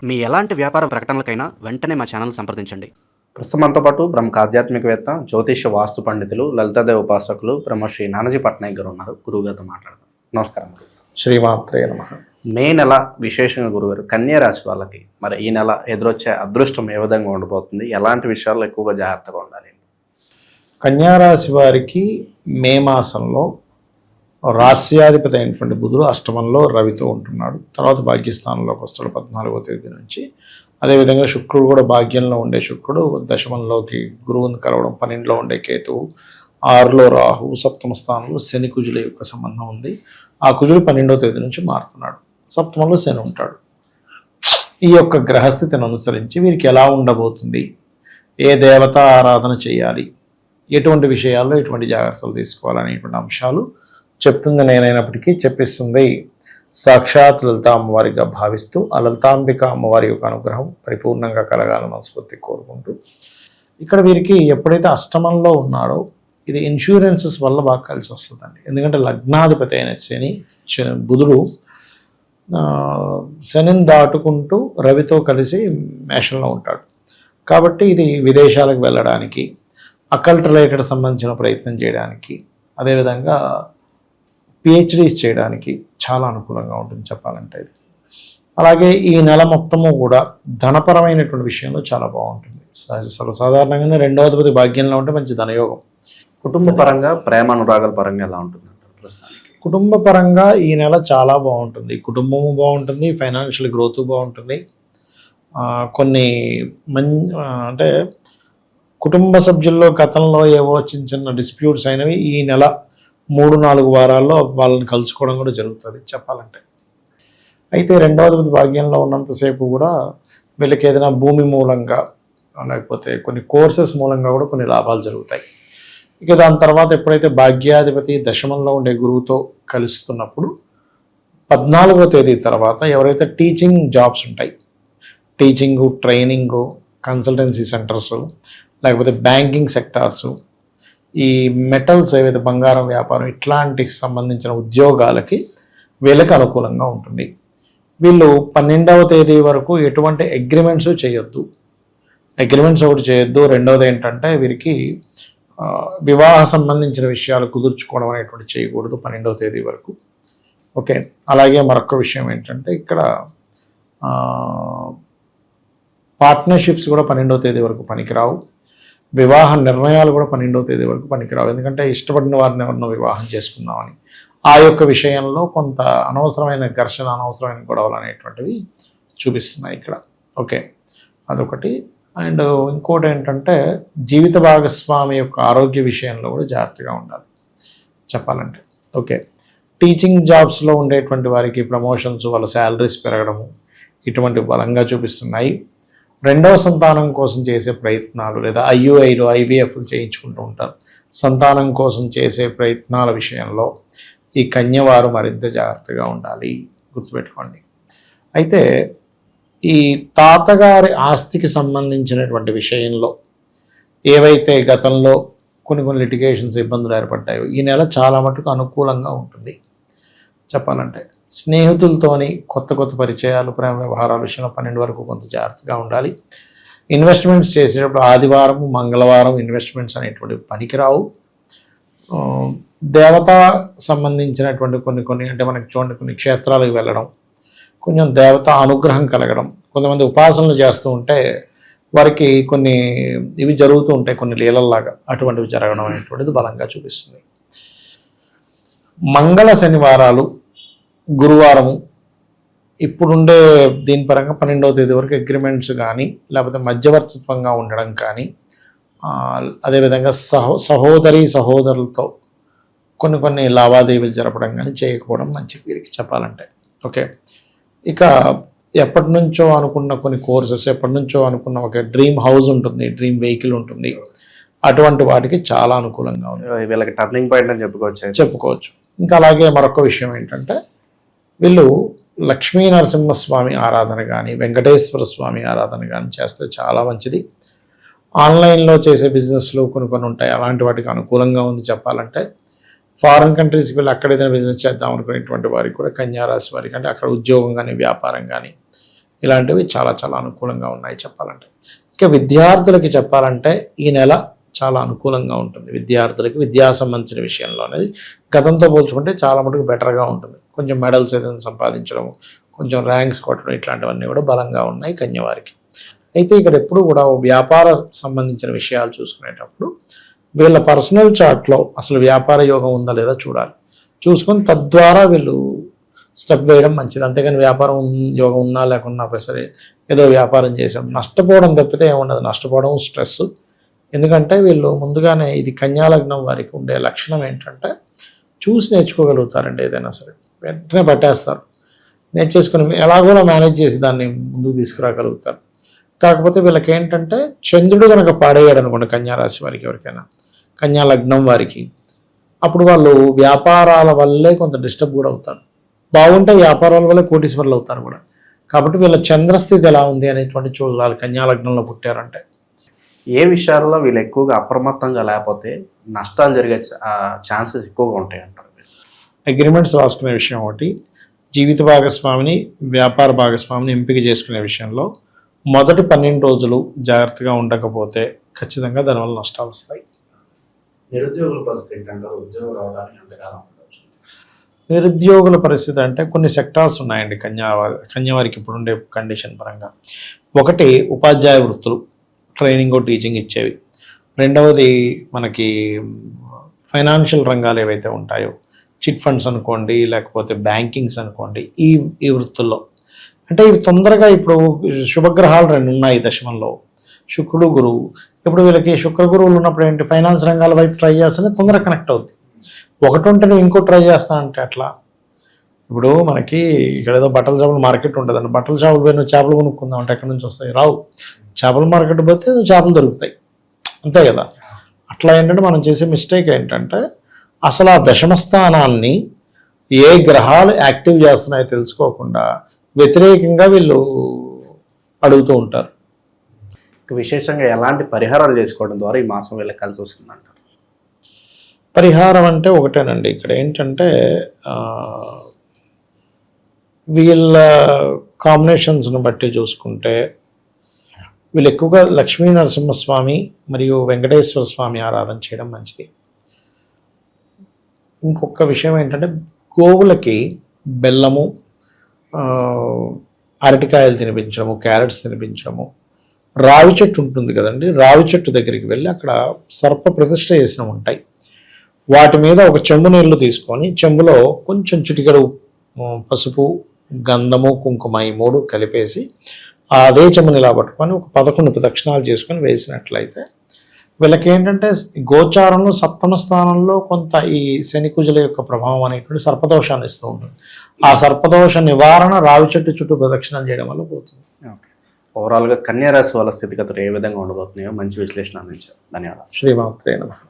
మీ ఎలాంటి వ్యాపార ప్రకటనలకైనా వెంటనే మా ఛానల్ సంప్రదించండి. ప్రస్తుతం మనతో పాటు ప్రముఖ ఆధ్యాత్మికవేత్త, జ్యోతిష్య వాస్తు పండితులు, లలితాదేవి ఉపాసకులు బ్రహ్మశ్రీ నానాజీ పట్నాయక్ గారు ఉన్నారు. గురువుగారితో మాట్లాడదాం. నమస్కారం. శ్రీమాత్రే నమః. మే నెల విశేషంగా గురుగారు కన్యా రాశి వాళ్ళకి మరి ఈ నెల ఎదురొచ్చే అదృష్టం ఏ విధంగా ఉండబోతుంది, ఎలాంటి విషయాల్లో ఎక్కువగా జాగ్రత్తగా ఉండాలి? కన్యా రాశి వారికి మే మాసంలో రాస్యాధిపతి అయినటువంటి బుధుడు అష్టమంలో రవితో ఉంటున్నాడు. తర్వాత భాగ్యస్థానంలోకి వస్తాడు 14వ తేదీ నుంచి. అదేవిధంగా శుక్రుడు కూడా భాగ్యంలో ఉండే శుక్రుడు దశమంలోకి గురువుని కలవడం, 12లో ఉండే కేతువు, 6లో రాహు, సప్తమ స్థానంలో శని కుజుల యొక్క సంబంధం ఉంది. ఆ కుజుడు 12వ తేదీ నుంచి మారుతున్నాడు. సప్తమంలో శని ఉంటాడు. ఈ యొక్క గ్రహస్థితిని అనుసరించి వీరికి ఎలా ఉండబోతుంది, ఏ దేవత ఆరాధన చేయాలి, ఎటువంటి విషయాల్లో ఎటువంటి జాగ్రత్తలు తీసుకోవాలనేటువంటి అంశాలు చెప్తుంది నేనైనప్పటికీ చెప్పిస్తుంది సాక్షాత్ లలితా అమ్మవారిగా భావిస్తూ ఆ లలితాంబిక అమ్మవారి యొక్క అనుగ్రహం పరిపూర్ణంగా కలగాలని మనస్ఫూర్తి కోరుకుంటూ, ఇక్కడ వీరికి ఎప్పుడైతే అష్టమంలో ఉన్నాడో ఇది ఇన్సూరెన్సెస్ వల్ల బాగా కలిసి వస్తుందండి. ఎందుకంటే లగ్నాధిపతి అయిన బుధుడు శనిని దాటుకుంటూ రవితో కలిసి మేషంలో ఉంటాడు. కాబట్టి ఇది విదేశాలకు వెళ్ళడానికి, అకల్ట్ రిలేటెడ్ సంబంధించిన ప్రయత్నం చేయడానికి, అదేవిధంగా పిహెచ్డీస్ చేయడానికి చాలా అనుకూలంగా ఉంటుంది చెప్పాలంటే ఇది. అలాగే ఈ నెల మొత్తము కూడా ధనపరమైనటువంటి విషయంలో చాలా బాగుంటుంది. సర్వసాధారణంగానే 2వ అధిపతి భాగ్యంలో ఉంటే మంచి ధనయోగం. కుటుంబ పరంగా, ప్రేమ అనురాగాల పరంగా ఎలా ఉంటుంది ప్రస్తుతానికి? కుటుంబ పరంగా ఈ నెల చాలా బాగుంటుంది. కుటుంబము బాగుంటుంది, ఫైనాన్షియల్ గ్రోత్ బాగుంటుంది. కొన్ని అంటే కుటుంబ సభ్యుల్లో గతంలో ఏవో చిన్న చిన్న డిస్ప్యూట్స్ అయినవి ఈ నెల 3-4 వారాల్లో వాళ్ళని కలుసుకోవడం కూడా జరుగుతుంది చెప్పాలంటే. అయితే 2వ అధిపతి భాగ్యంలో ఉన్నంతసేపు కూడా వీళ్ళకి ఏదైనా భూమి మూలంగా లేకపోతే కొన్ని కోర్సెస్ మూలంగా కూడా కొన్ని లాభాలు జరుగుతాయి. ఇక దాని తర్వాత ఎప్పుడైతే భాగ్యాధిపతి దశమంలో ఉండే గురువుతో కలుస్తున్నప్పుడు 14వ తేదీ తర్వాత ఎవరైతే టీచింగ్ జాబ్స్ ఉంటాయి, టీచింగు, ట్రైనింగు, కన్సల్టెన్సీ సెంటర్స్, లేకపోతే బ్యాంకింగ్ సెక్టార్సు, ఈ మెటల్స్ ఏవైతే బంగారం వ్యాపారం ఇట్లాంటి సంబంధించిన ఉద్యోగాలకి వీళ్ళకి అనుకూలంగా ఉంటుంది. వీళ్ళు 12వ తేదీ వరకు ఎటువంటి అగ్రిమెంట్స్ చేయొద్దు. అగ్రిమెంట్స్ ఒకటి చేయొద్దు. రెండవది ఏంటంటే వీరికి వివాహ సంబంధించిన విషయాలు కుదుర్చుకోవడం అనేటువంటి చేయకూడదు 12వ తేదీ వరకు. ఓకే. అలాగే మరొక విషయం ఏంటంటే ఇక్కడ పార్ట్నర్షిప్స్ కూడా 12వ తేదీ వరకు పనికిరావు. వివాహ నిర్ణయాలు కూడా 12వ తేదీ వరకు పనికిరావు. ఎందుకంటే ఇష్టపడిన వారిని ఎవరినో వివాహం చేసుకుందామని ఆ యొక్క విషయంలో కొంత అనవసరమైన ఘర్షణ, అనవసరమైన గొడవలు అనేటువంటివి చూపిస్తున్నాయి ఇక్కడ. ఓకే, అదొకటి. అండ్ ఇంకోటి ఏంటంటే జీవిత భాగస్వామి యొక్క ఆరోగ్య విషయంలో కూడా జాగ్రత్తగా ఉండాలి చెప్పాలంటే. ఓకే, టీచింగ్ జాబ్స్లో ఉండేటువంటి వారికి ప్రమోషన్స్, వాళ్ళ శాలరీస్ పెరగడము ఇటువంటి బలంగా చూపిస్తున్నాయి. 2వ సంతానం కోసం చేసే ప్రయత్నాలు లేదా IUIలు, IVFలు చేయించుకుంటూ ఉంటారు. సంతానం కోసం చేసే ప్రయత్నాల విషయంలో ఈ కన్యవారు మరింత జాగ్రత్తగా ఉండాలి, గుర్తుపెట్టుకోండి. అయితే ఈ తాతగారి ఆస్తికి సంబంధించినటువంటి విషయంలో ఏవైతే గతంలో కొన్ని లిటిగేషన్స్, ఇబ్బందులు ఏర్పడ్డాయో ఈ నెల చాలా మటుకు అనుకూలంగా ఉంటుంది చెప్పాలంటే. స్నేహితులతోని కొత్త పరిచయాలు, ప్రేమ వ్యవహారాల విషయంలో 12 వరకు కొంత జాగ్రత్తగా ఉండాలి. ఇన్వెస్ట్మెంట్స్ చేసేటప్పుడు ఆదివారం, మంగళవారం ఇన్వెస్ట్మెంట్స్ అనేటువంటివి పనికిరావు. దేవత సంబంధించినటువంటి కొన్ని అంటే మనకి చూడండి, కొన్ని క్షేత్రాలకు వెళ్ళడం, కొంచెం దేవత అనుగ్రహం కలగడం, కొంతమంది ఉపాసనలు చేస్తూ ఉంటే వారికి కొన్ని ఇవి జరుగుతూ ఉంటాయి, కొన్ని లీలల్లాగా అటువంటివి జరగడం అనేటువంటిది బలంగా చూపిస్తుంది. మంగళ శనివారాలు, గురువారము ఇప్పుడుండే దీని పరంగా 12వ తేదీ వరకు అగ్రిమెంట్స్ కానీ లేకపోతే మధ్యవర్తిత్వంగా ఉండడం కానీ, అదేవిధంగా సహోదరులతో కొన్ని లావాదేవీలు జరపడం కానీ చేయకపోవడం మంచిది వీరికి చెప్పాలంటే. ఓకే, ఇక ఎప్పటి నుంచో అనుకున్న కొన్ని కోర్సెస్, ఎప్పటి నుంచో అనుకున్న ఒక డ్రీమ్ హౌస్ ఉంటుంది, డ్రీమ్ వెహికల్ ఉంటుంది, అటువంటి వాటికి చాలా అనుకూలంగా ఉంది. వీళ్ళకి టర్నింగ్ పాయింట్ అని చెప్పుకోవచ్చు. ఇంకా అలాగే మరొక విషయం ఏంటంటే వీళ్ళు లక్ష్మీ నరసింహస్వామి ఆరాధన కానీ, వెంకటేశ్వర స్వామి ఆరాధన కానీ చేస్తే చాలా మంచిది. ఆన్లైన్లో చేసే బిజినెస్లు కొన్ని ఉంటాయి, అలాంటి వాటికి అనుకూలంగా ఉంది చెప్పాలంటే. ఫారిన్ కంట్రీస్కి వెళ్ళి అక్కడ ఏదైనా బిజినెస్ చేద్దాం అనుకునేటువంటి వారికి కూడా, కన్యా రాశి వారికి అంటే అక్కడ ఉద్యోగం కానీ, వ్యాపారం కానీ ఇలాంటివి చాలా చాలా అనుకూలంగా ఉన్నాయి చెప్పాలంటే. ఇక విద్యార్థులకి చెప్పాలంటే ఈ నెల చాలా అనుకూలంగా ఉంటుంది. విద్యార్థులకి విద్యా సంబంధించిన విషయంలో అనేది గతంతో పోల్చుకుంటే చాలా మటుకు బెటర్గా ఉంటుంది. కొంచెం మెడల్స్ ఏదైనా సంపాదించడం, కొంచెం ర్యాంక్స్ కొట్టడం, ఇట్లాంటివన్నీ కూడా బలంగా ఉన్నాయి కన్యవారికి. అయితే ఇక్కడ ఎప్పుడు కూడా వ్యాపార సంబంధించిన విషయాలు చూసుకునేటప్పుడు వీళ్ళ పర్సనల్ చార్ట్లో అసలు వ్యాపార యోగం ఉందా లేదా చూడాలి. చూసుకొని తద్వారా వీళ్ళు స్టెప్ వేయడం మంచిది. అంతేగాని వ్యాపారం యోగం ఉన్నా లేకున్నా సరే ఏదో వ్యాపారం చేసాం నష్టపోవడం తప్పితే ఏముండదు. నష్టపోవడం స్ట్రెస్. ఎందుకంటే వీళ్ళు ముందుగానే ఇది కన్యాలగ్నం వారికి ఉండే లక్షణం ఏంటంటే చూసి నేర్చుకోగలుగుతారండి. ఏదైనా సరే వెంటనే పట్టేస్తారు. నేర్చేసుకుని ఎలాగోలా మేనేజ్ చేసి దాన్ని ముందుకు తీసుకురాగలుగుతారు. కాకపోతే వీళ్ళకి ఏంటంటే చంద్రుడు కనుక పాడేయాడు అనుకోండి కన్యారాశి వారికి, ఎవరికైనా కన్యాలగ్నం వారికి, అప్పుడు వాళ్ళు వ్యాపారాల వల్లే కొంత డిస్టర్బ్ కూడా అవుతారు. బాగుంటే వ్యాపారాల వల్లే కోటీశ్వరులు అవుతారు కూడా. కాబట్టి వీళ్ళ చంద్రస్థితి ఎలా ఉంది అనేటువంటి చూడాలి కన్యాలగ్నంలో పుట్టారంటే. ఏ విషయాల్లో వీళ్ళు ఎక్కువగా అప్రమత్తంగా లేకపోతే నష్టాలు జరిగే ఛాన్సెస్ ఎక్కువగా ఉంటాయి అంటారు? అగ్రిమెంట్స్ రాసుకునే విషయం ఒకటి, జీవిత భాగస్వామిని వ్యాపార భాగస్వామిని ఎంపిక చేసుకునే విషయంలో మొదటి 12 రోజులు జాగ్రత్తగా ఉండకపోతే ఖచ్చితంగా దానివల్ల నష్టాలు వస్తాయి. నిరుద్యోగుల పరిస్థితి అంటారు, ఉద్యోగం రావడానికి ఎంతకాలం ఉండొచ్చు? నిరుద్యోగుల పరిస్థితి అంటే కొన్ని సెక్టార్స్ ఉన్నాయండి కన్యావారికి ఇప్పుడుండే కండిషన్ పరంగా. ఒకటి ఉపాధ్యాయ వృత్తులు, ట్రైనింగ్ టీచింగ్ ఇచ్చేవి. రెండవది మనకి ఫైనాన్షియల్ రంగాలు ఏవైతే ఉంటాయో, చిట్ ఫండ్స్ అనుకోండి, లేకపోతే బ్యాంకింగ్స్ అనుకోండి, ఈ వృత్తుల్లో అంటే ఇవి తొందరగా ఇప్పుడు శుభగ్రహాలు 2 ఉన్నాయి దశమంలో, శుక్రుడు గురువు. ఇప్పుడు వీళ్ళకి శుక్ర గురువులు ఉన్నప్పుడు ఏంటి, ఫైనాన్స్ రంగాల వైపు ట్రై చేస్తేనే తొందరగా కనెక్ట్ అవుద్ది. ఒకటి ఉంటే నువ్వు ఇంకో ట్రై చేస్తానంటే అట్లా. ఇప్పుడు మనకి ఇక్కడ ఏదో బట్టల చేపల మార్కెట్ ఉంటుందండి, బట్టల చేపలు పోయి నువ్వు చేపలు కొనుక్కుందాం అంటే ఎక్కడి నుంచి వస్తాయి? రావు. చేపల మార్కెట్ పోతే నువ్వు చేపలు దొరుకుతాయి, అంతే కదా. అట్లా ఏంటంటే మనం చేసే మిస్టేక్ ఏంటంటే అసలు ఆ దశమ స్థానాన్ని ఏ గ్రహాలు యాక్టివ్ చేస్తున్నాయో తెలుసుకోకుండా వ్యతిరేకంగా వీళ్ళు అడుగుతూ ఉంటారు. విశేషంగా ఎలాంటి పరిహారాలు చేసుకోవడం ద్వారా ఈ మాసం వీళ్ళకి కలిసి వస్తుంది అంటారు? పరిహారం అంటే ఒకటేనండి. ఇక్కడ ఏంటంటే వీళ్ళ కాంబినేషన్స్ని బట్టి చూసుకుంటే వీళ్ళు ఎక్కువగా లక్ష్మీ నరసింహస్వామి మరియు వెంకటేశ్వర స్వామి ఆరాధన చేయడం మంచిది. ఇంకొక విషయం ఏంటంటే గోవులకి బెల్లము, అరటికాయలు తినిపించడము, క్యారెట్స్ తినిపించడము. రావి చెట్టు ఉంటుంది కదండి, రావి చెట్టు దగ్గరికి వెళ్ళి అక్కడ సర్ప ప్రతిష్ఠ చేసినవి ఉంటాయి. వాటి మీద ఒక చెంబు నీళ్లు తీసుకొని చెంబులో కొంచెం చిటికెడు పసుపు, గంధము, కుంకుమ ఈ 3 కలిపేసి అదే చెంబుని ఇలా పట్టుకొని ఒక 11 ప్రదక్షిణాలు చేసుకొని వేసినట్లయితే వీళ్ళకి ఏంటంటే గోచారంలో 7వ స్థానంలో కొంత ఈ శని కుజుల యొక్క ప్రభావం అనేటువంటి సర్పదోషాన్ని ఇస్తూ ఉంటుంది. ఆ సర్పదోష నివారణ రావి చెట్టు చుట్టూ ప్రదక్షిణాలు చేయడం వల్ల పోతుంది. ఓవరాల్గా కన్యా రాశి వాళ్ళ స్థితిగతులు ఏ విధంగా ఉండబోతున్నాయో మంచి విశ్లేషణ అందించారు. ధన్యవాదాలు. శ్రీమాత్రే నమః.